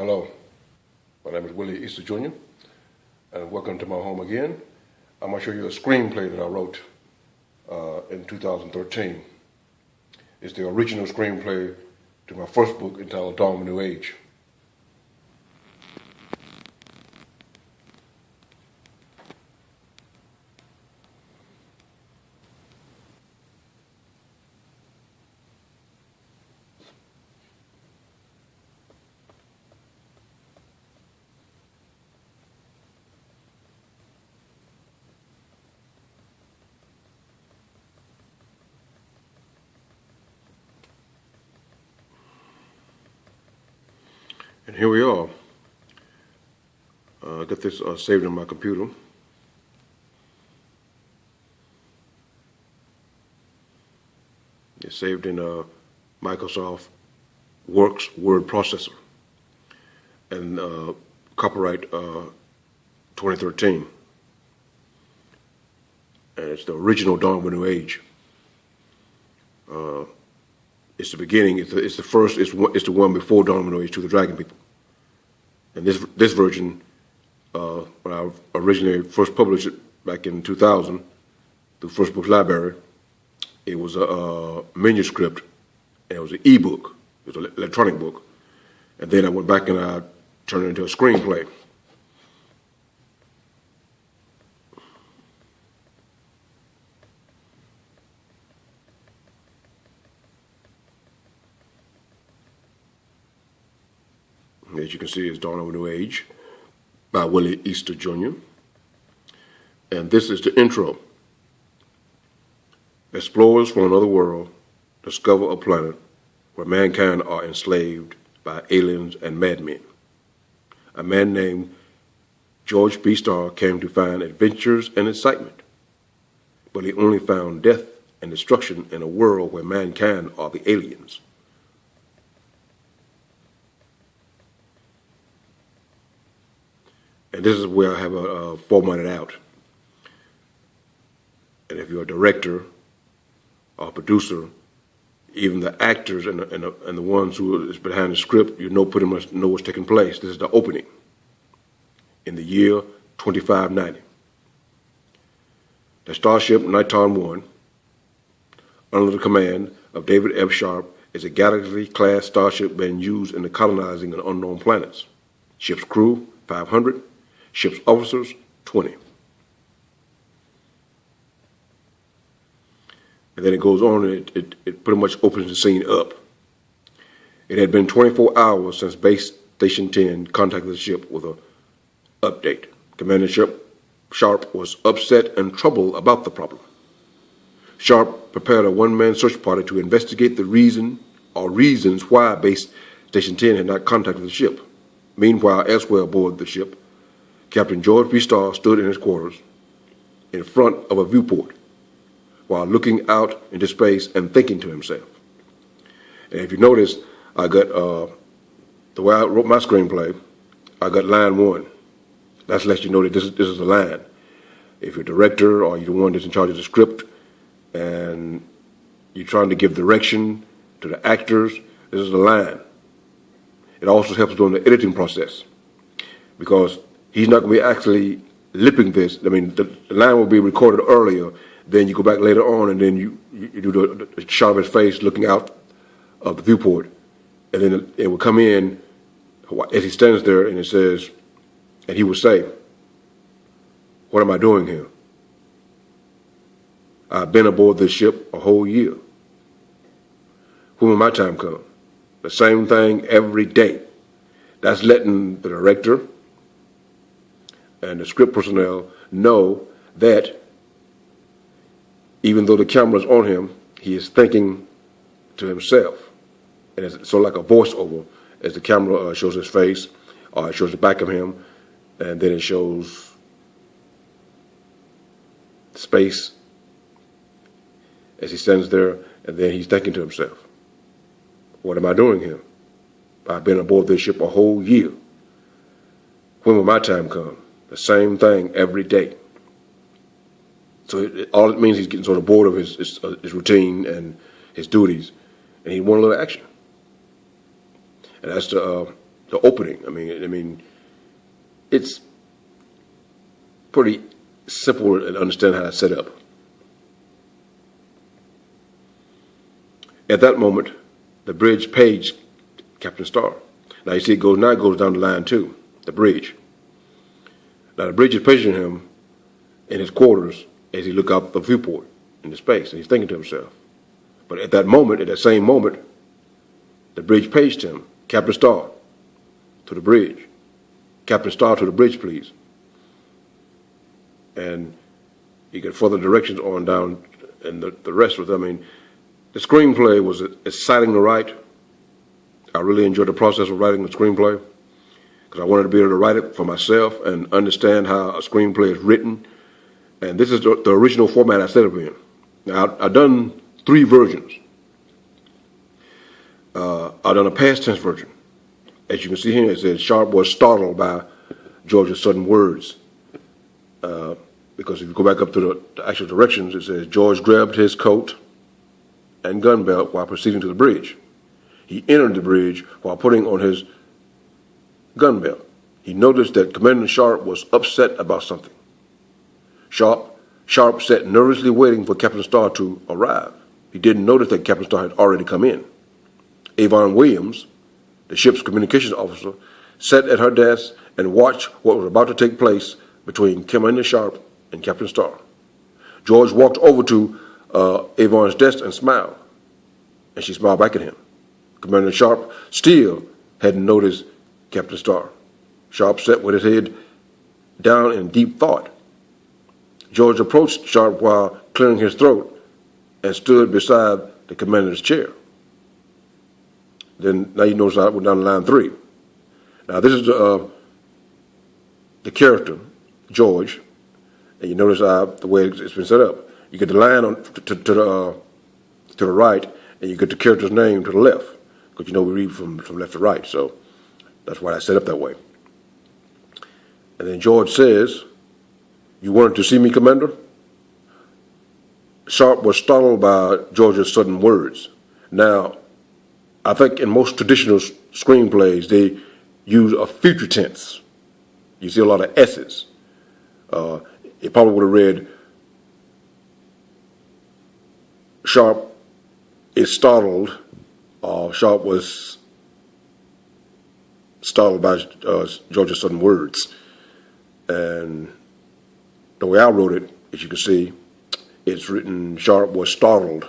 Hello, my name is Willie Easter Jr. and welcome to my home again. I'm going to show you a screenplay that I wrote in 2013. It's the original screenplay to my first book entitled Dawn of a New Age. And here we are. I got this saved on my computer. It's saved in Microsoft Works word processor and copyright 2013. And it's the original Dawn of a New Age. It's the beginning. It's the first. It's the one before Dawn of a New Age to the Dragon People. And this version, when I originally first published it back in 2000 through First Books Library, it was a manuscript and it was an ebook. It was an electronic book. And then I went back and I turned it into a screenplay. As you can see, it's Dawn of a New Age by Willie Easter Jr. And this is the intro. Explorers from another world discover a planet where mankind are enslaved by aliens and madmen. A man named George B. Starr came to find adventures and excitement, but he only found death and destruction in a world where mankind are the aliens. And this is where I have formatted out. And if you're a director or a producer, even the actors and the ones who is behind the script, you know pretty much know what's taking place. This is the opening in the year 2590. The Starship Niton 1, under the command of David F. Sharp, is a Galaxy-class starship being used in the colonizing of unknown planets. Ship's crew, 500. Ship's officers, 20. And then it goes on and it pretty much opens the scene up. It had been 24 hours since Base Station 10 contacted the ship with an update. Commander Sharp was upset and troubled about the problem. Sharp prepared a one-man search party to investigate the reason or reasons why Base Station 10 had not contacted the ship. Meanwhile, elsewhere aboard the ship, Captain George B. Starr stood in his quarters in front of a viewport while looking out into space and thinking to himself. And if you notice, I got, the way I wrote my screenplay, I got line 1. That lets you know that this is a line. If you're a director or you're the one that's in charge of the script and you're trying to give direction to the actors, this is a line. It also helps during the editing process because he's not going to be actually lipping this. I mean, the line will be recorded earlier, then you go back later on and then you do the shot of his face looking out of the viewport. And then it will come in as he stands there and it says, and he will say, "What am I doing here? I've been aboard this ship a whole year. When will my time come?" The same thing every day. That's letting the director and the script personnel know that even though the camera's on him, he is thinking to himself. And it's sort of like a voiceover as the camera shows his face, or it shows the back of him, and then it shows space as he stands there, and then he's thinking to himself, "What am I doing here? I've been aboard this ship a whole year. When will my time come?" The same thing every day. So all it means he's getting sort of bored of his routine and his duties, and he wants a little action. And that's the the opening. I mean, it's pretty simple to understand how it's set up. At that moment, the bridge paged Captain Starr. Now you see it goes down the line too, the bridge. Now the bridge is paging him in his quarters as he look out the viewport into space, and he's thinking to himself. But at that same moment, the bridge paged him, Captain Starr, to the bridge. Captain Starr, to the bridge, please. And you get further directions on down, and the rest was, I mean, the screenplay was exciting to write. I really enjoyed the process of writing the screenplay because I wanted to be able to write it for myself and understand how a screenplay is written. And this is the original format I set up in. Now, I've done 3 versions. I've done a past tense version. As you can see here, it says Sharp was startled by George's sudden words. Because if you go back up to the actual directions, it says George grabbed his coat and gun belt while proceeding to the bridge. He entered the bridge while putting on his gun belt. He noticed that Commander Sharp was upset about something. Sharp sat nervously waiting for Captain Starr to arrive. He didn't notice that Captain Starr had already come in. Avon Williams, the ship's communications officer, sat at her desk and watched what was about to take place between Commander Sharp and Captain Starr. George walked over to Avon's desk and smiled, and she smiled back at him. Commander Sharp still hadn't noticed Captain Starr. Sharp sat with his head down in deep thought. George approached Sharp while clearing his throat and stood beside the commander's chair. Then, now you notice I went down to line 3. Now this is the character, George, and you notice the way it's been set up. You get the line to the right, and you get the character's name to the left, because you know we read from left to right, so that's why I set up that way. And then George says, "You wanted to see me, Commander?" Sharp was startled by George's sudden words. Now, I think in most traditional screenplays, they use a future tense. You see a lot of S's. It probably would have read, Sharp is startled, or Sharp was startled by George's sudden words. And the way I wrote it, as you can see, it's written, Sharp was startled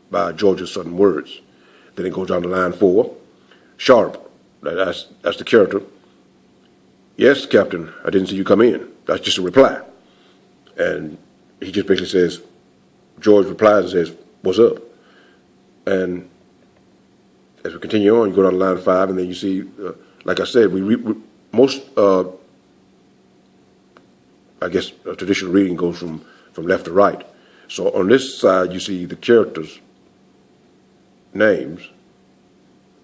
by George's sudden words. Then it goes down to line 4. Sharp, that's the character. "Yes, Captain, I didn't see you come in." That's just a reply. And he just basically says, George replies and says, "What's up?" And as we continue on, you go down to line 5, and then you see, like I said, most, I guess, traditional reading goes from left to right. So on this side, you see the characters' names.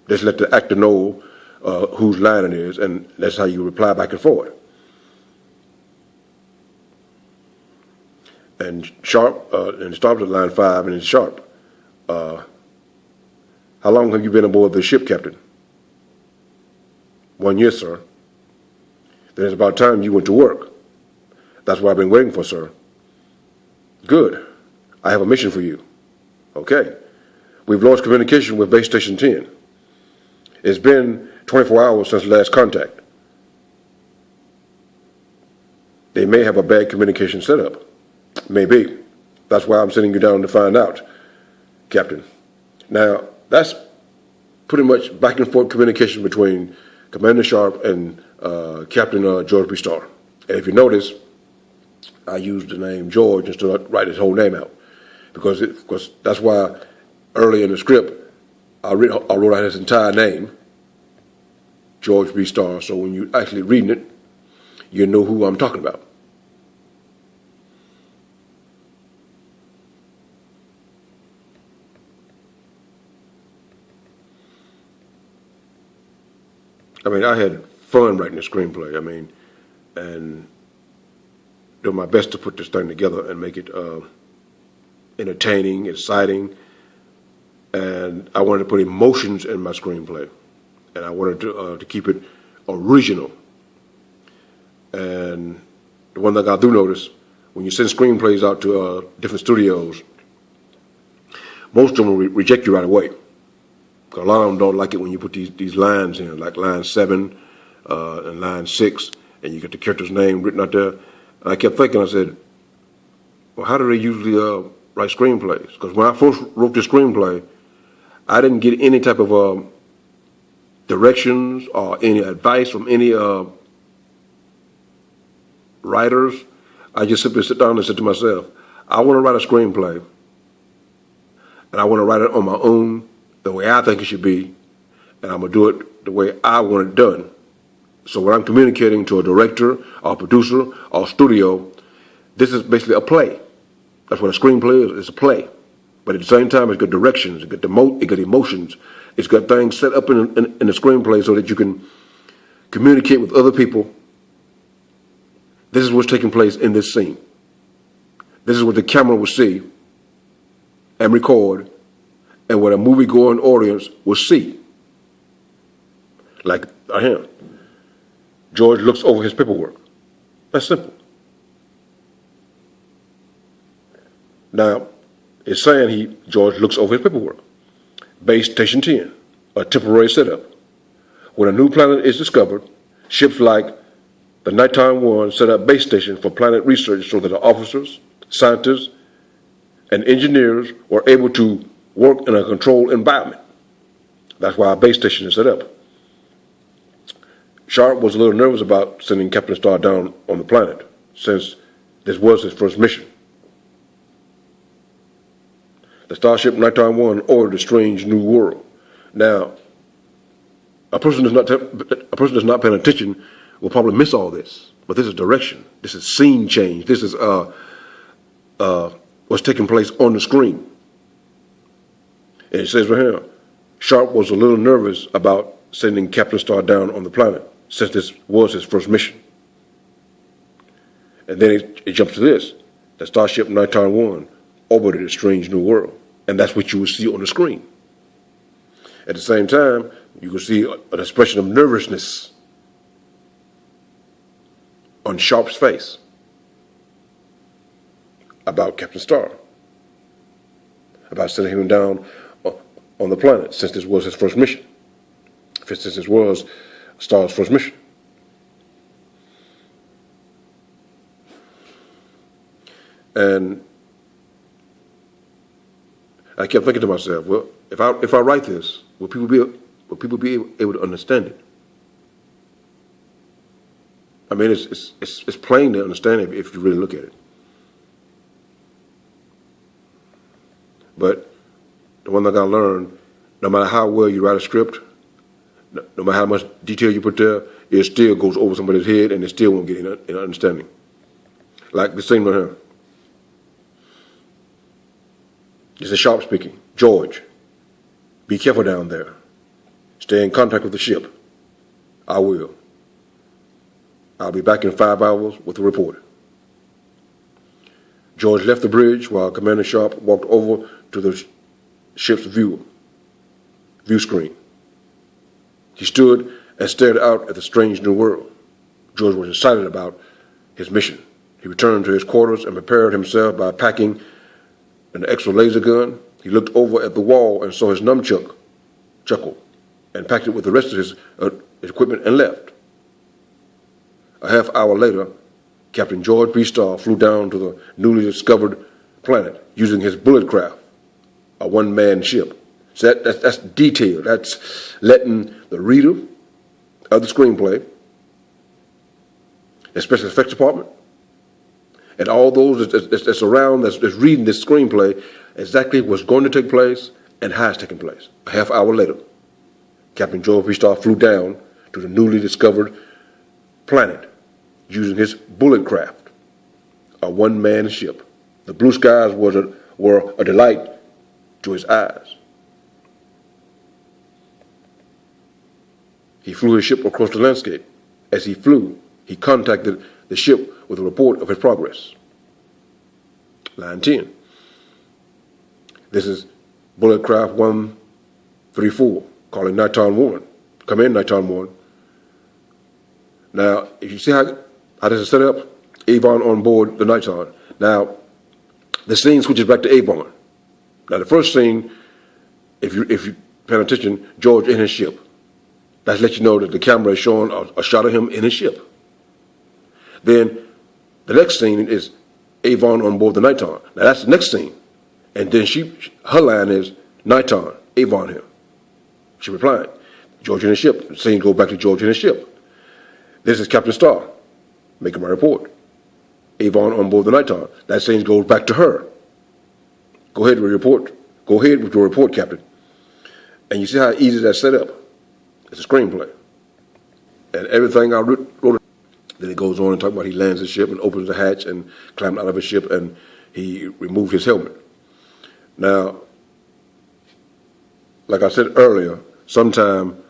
Just let the actor know whose line it is, and that's how you reply back and forth. And Sharp, and it starts at line 5, and it's Sharp. "How long have you been aboard the ship, Captain?" "1 year, sir." "Then it's about time you went to work." "That's what I've been waiting for, sir." "Good. I have a mission for you." "Okay. We've lost communication with Base Station 10. It's been 24 hours since last contact. They may have a bad communication setup." "Maybe. That's why I'm sending you down to find out, Captain." Now, that's pretty much back and forth communication between Commander Sharp and Captain George B. Starr. And if you notice, I used the name George instead of write his whole name out, because that's why early in the script I wrote out his entire name, George B. Starr, so when you're actually reading it, you know who I'm talking about. I mean, I had fun writing the screenplay. I mean, and doing my best to put this thing together and make it entertaining, exciting, and I wanted to put emotions in my screenplay, and I wanted to keep it original. And the one thing I do notice, when you send screenplays out to different studios, most of them will reject you right away. Because a lot of them don't like it when you put these lines in, like line 7 and line 6, and you get the character's name written out there. And I kept thinking, I said, well, how do they usually write screenplays? Because when I first wrote this screenplay, I didn't get any type of directions or any advice from any writers. I just simply sit down and said to myself, I want to write a screenplay, and I want to write it on my own, the way I think it should be, and I'm going to do it the way I want it done. So when I'm communicating to a director or a producer or a studio, this is basically a play. That's what a screenplay is. It's a play. But at the same time, it's got directions, it's got emotions, it's got things set up in the screenplay so that you can communicate with other people. This is what's taking place in this scene. This is what the camera will see and record, and what a movie-going audience will see. Like here, George looks over his paperwork. That's simple. Now, it's saying George looks over his paperwork. Base Station 10, a temporary setup. When a new planet is discovered, ships like the Nighttime One set up base station for planet research so that the officers, scientists, and engineers were able to work in a controlled environment. That's why a base station is set up. Sharp was a little nervous about sending Captain Star down on the planet, since this was his first mission. The starship Nighttime One ordered a strange new world. Now, a person that's not paying attention will probably miss all this. But this is direction. This is scene change. This is what's taking place on the screen. And it says right here, Sharp was a little nervous about sending Captain Star down on the planet, since this was his first mission. And then it jumps to this. The starship Nighttime One orbited a strange new world. And that's what you will see on the screen. At the same time, you can see an expression of nervousness on Sharp's face about Captain Star, about sending him down on the planet, since this was his first mission, since this was Star's first mission. And I kept thinking to myself, well, if I write this, will people be able to understand it? I mean, it's plain to understand it if you really look at it. But the one thing I learned, no matter how well you write a script, no matter how much detail you put there, it still goes over somebody's head and they still won't get any understanding. Like the scene right here. This is Sharp speaking. George, be careful down there. Stay in contact with the ship. I will. I'll be back in 5 hours with a report. George left the bridge while Commander Sharp walked over to the ship's view screen. He stood and stared out at the strange new world. George was excited about his mission. He returned to his quarters and prepared himself by packing an extra laser gun. He looked over at the wall and saw his nunchuck, chuckled, and packed it with the rest of his equipment and left. A half hour later, Captain George B. Starr flew down to the newly discovered planet using his bullet craft, a one-man ship. So that's detail. That's letting the reader of the screenplay, the special effects department, and all those that's around, that's reading this screenplay, exactly what's going to take place and how it's taking place. A half hour later, Captain George B. Starr flew down to the newly discovered planet using his bullet craft, a one-man ship. The blue skies were a delight to his eyes. He flew his ship across the landscape. As he flew, he contacted the ship with a report of his progress. Line 10. This is Bullet Craft 134, calling Nighttime 1. Come in, Nighttime 1. Now, if you see how this is set up, Avon on board the Niton. Now, the scene switches back to Avon. Now, the first scene, if you pay attention, George in his ship. That lets you know that the camera is showing a shot of him in his ship. Then the next scene is Avon on board the Niton. Now, that's the next scene. And then her line is, Niton, Avon here. She replied, George in his ship. The scene goes back to George in his ship. This is Captain Starr making my report. Avon on board the Niton. That scene goes back to her. Go ahead with your report. Go ahead with your report, Captain. And you see how easy that's set up. It's a screenplay. And everything I wrote, then it goes on and talks about he lands his ship and opens the hatch and climbs out of his ship and he removed his helmet. Now, like I said earlier, sometime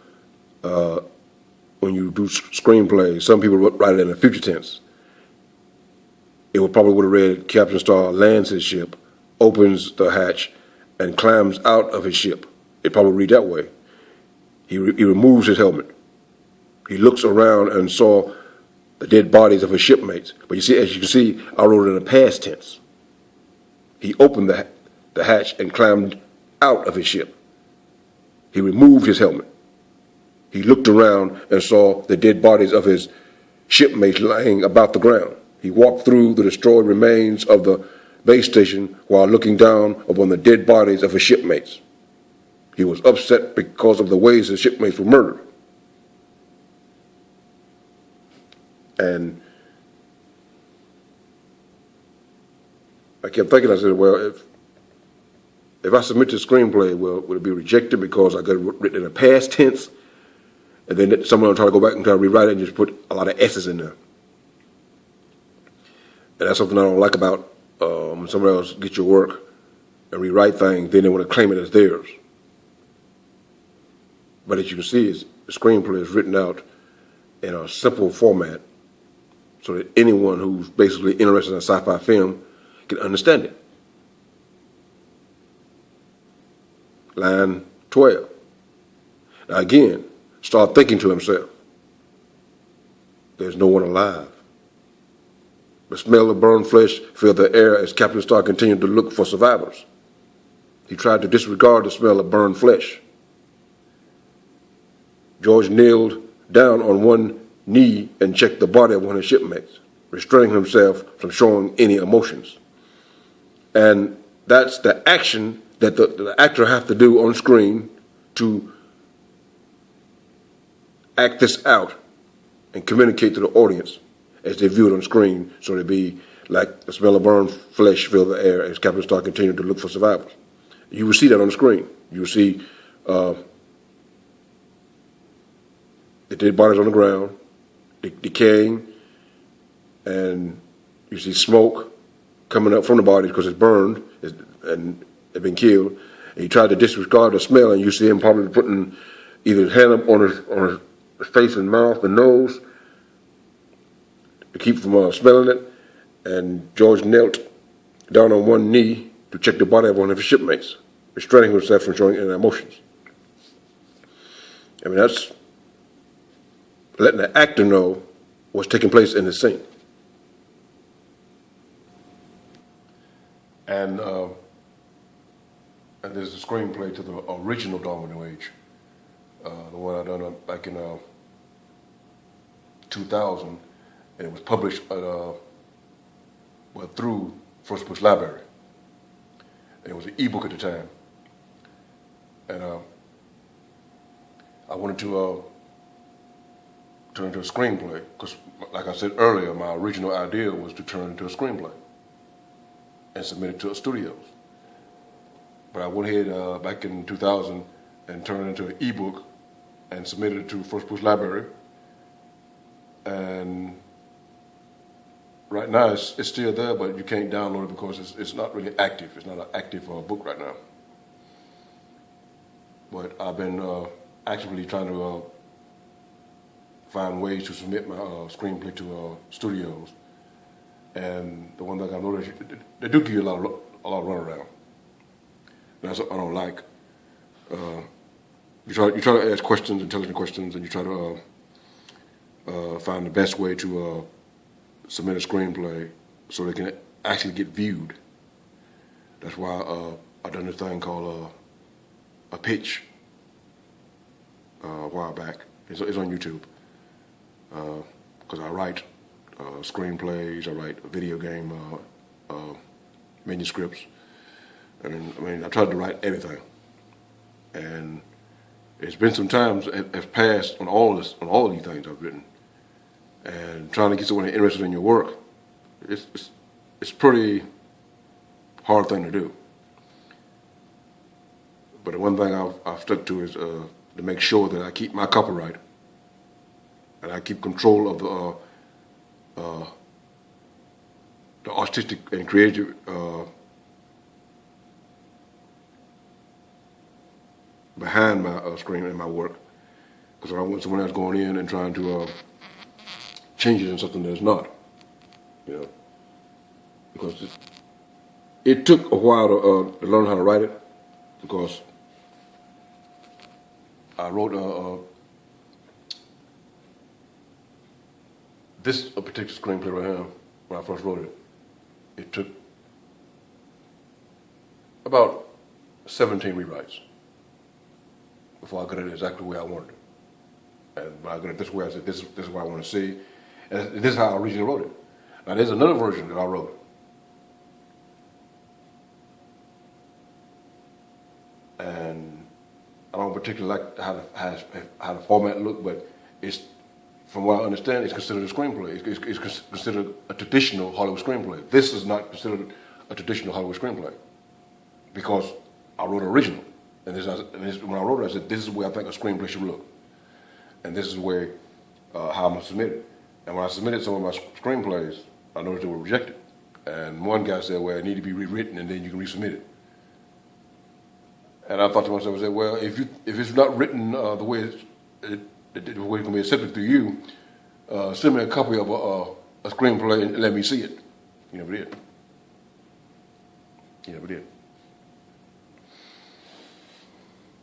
when you do screenplays, some people write it in the future tense. It probably would have read Captain Starr lands his ship, opens the hatch, and climbs out of his ship. It probably read that way. He removes his helmet. He looks around and saw the dead bodies of his shipmates. But you see, as you can see, I wrote it in the past tense. He opened the hatch and climbed out of his ship. He removed his helmet. He looked around and saw the dead bodies of his shipmates lying about the ground. He walked through the destroyed remains of the base station while looking down upon the dead bodies of his shipmates. He was upset because of the ways his shipmates were murdered. And I kept thinking, I said, well, if I submit this screenplay, well, would it be rejected because I got it written in a past tense? And then someone will try to go back and try to rewrite it and just put a lot of S's in there. And that's something I don't like about when someone else gets your work and rewrite things, then they want to claim it as theirs. But as you can see, the screenplay is written out in a simple format so that anyone who's basically interested in a sci-fi film can understand it. Line 12. Now again, start thinking to himself, there's no one alive. The smell of burned flesh filled the air as Captain Starr continued to look for survivors. He tried to disregard the smell of burned flesh. George kneeled down on one knee and checked the body of one of his shipmates, restraining himself from showing any emotions. And that's the action that the actor has to do on screen to act this out and communicate to the audience as they view it on screen, so it'd be like the smell of burned flesh filled the air as Captain Starr continued to look for survivors. You will see that on the screen. You will see the dead bodies on the ground, decaying, and you see smoke coming up from the bodies because it's burned and they've been killed. And he tried to disregard the smell, and you see him probably putting either his hand up on his face and mouth and nose to keep from smelling it. And George knelt down on one knee to check the body of one of his shipmates, restraining himself from showing any emotions. I mean, that's letting the actor know what's taking place in the scene. And there's a screenplay to the original Domino Age, the one I done back in 2000, and it was published through First Books Library. And it was an ebook at the time, and I wanted to turn it into a screenplay because, like I said earlier, my original idea was to turn it into a screenplay and submit it to studios. But I went ahead back in 2000 and turned it into an ebook and submitted it to First Books Library. And right now it's still there, but you can't download it because it's not really active. It's not an active book right now. But I've been actively trying to find ways to submit my screenplay to studios. And the one thing I noticed, they do give you a lot of runaround. That's what I don't like. You try to ask questions, intelligent questions, and you try to find the best way to submit a screenplay so they can actually get viewed. That's why I done this thing called a pitch a while back. It's on YouTube. Because I write screenplays, I write video game manuscripts, and I mean I tried to write everything. And it's been some times have passed on all of these things I've written, and trying to get someone interested in your work, it's pretty hard thing to do. But the one thing I've stuck to is to make sure that I keep my copyright and I keep control of the artistic and creative behind my screen and my work, because I don't want someone else going in and trying to change it in something that's not, you know. Because it took a while to learn how to write it, because I wrote this particular screenplay right here. When I first wrote it, it took about 17 rewrites before I got it exactly the way I wanted it. And when I got it this way, I said, this is what I want to see. And this is how I originally wrote it. Now, there's another version that I wrote. And I don't particularly like how the format looked, but it's, from what I understand, it's considered a screenplay. It's considered a traditional Hollywood screenplay. This is not considered a traditional Hollywood screenplay because I wrote an original. And when I wrote it, I said, this is the way I think a screenplay should look. And this is the way, how I'm going to submit it. And when I submitted some of my screenplays, I noticed they were rejected. And one guy said, well, it needs to be rewritten and then you can resubmit it. And I thought to myself, I said, well, if it's not written the way it's going to be accepted through you, send me a copy of a screenplay and let me see it. You never did. You never did.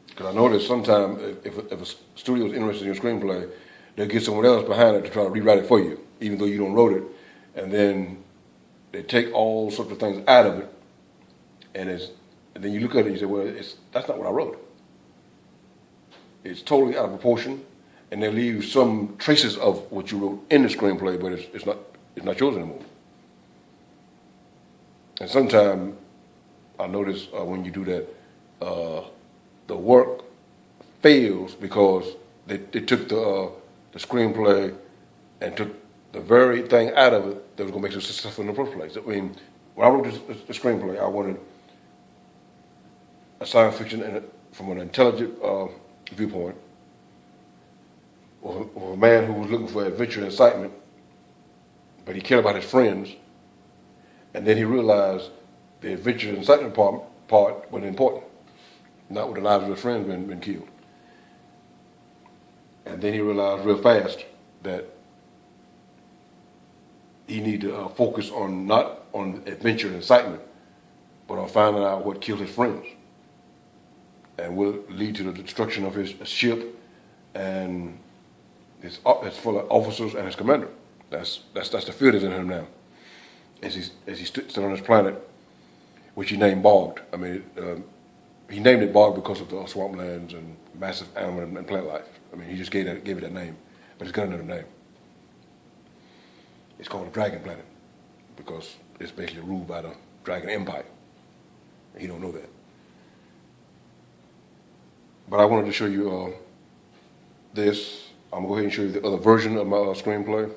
Because I noticed sometimes if a studio is interested in your screenplay, they'll get someone else behind it to try to rewrite it for you, even though you don't wrote it. And then they take all sorts of things out of it, and then you look at it and you say, well, that's not what I wrote. It's totally out of proportion, and they leave some traces of what you wrote in the screenplay, but it's not yours anymore. And sometimes I notice when you do that, the work fails because they took the screenplay and took the very thing out of it that was going to make it successful in the first place. I mean, when I wrote the screenplay, I wanted a science fiction from an intelligent viewpoint, or a man who was looking for adventure and excitement, but he cared about his friends, and then he realized the adventure and excitement part wasn't important, not with the lives of his friends been killed. And then he realized real fast that he needed to focus on not on adventure and excitement, but on finding out what killed his friends and will lead to the destruction of his ship and it's full of officers and his commander. That's the fear that's in him now. As he stood on this planet, which he named Bogged. I mean, he named it Bogged because of the swamplands and massive animal and plant life. I mean, he just gave it that name, but it's got another name. It's called the Dragon Planet because it's basically ruled by the Dragon Empire. And he don't know that. But I wanted to show you this. I'm going to go ahead and show you the other version of my screenplay.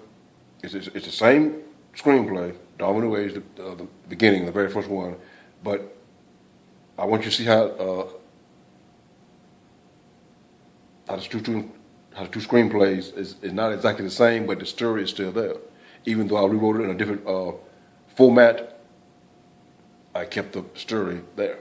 It's the same screenplay. Darwin Way is the beginning, the very first one. But I want you to see how the two screenplays is not exactly the same, but the story is still there. Even though I rewrote it in a different format, I kept the story there.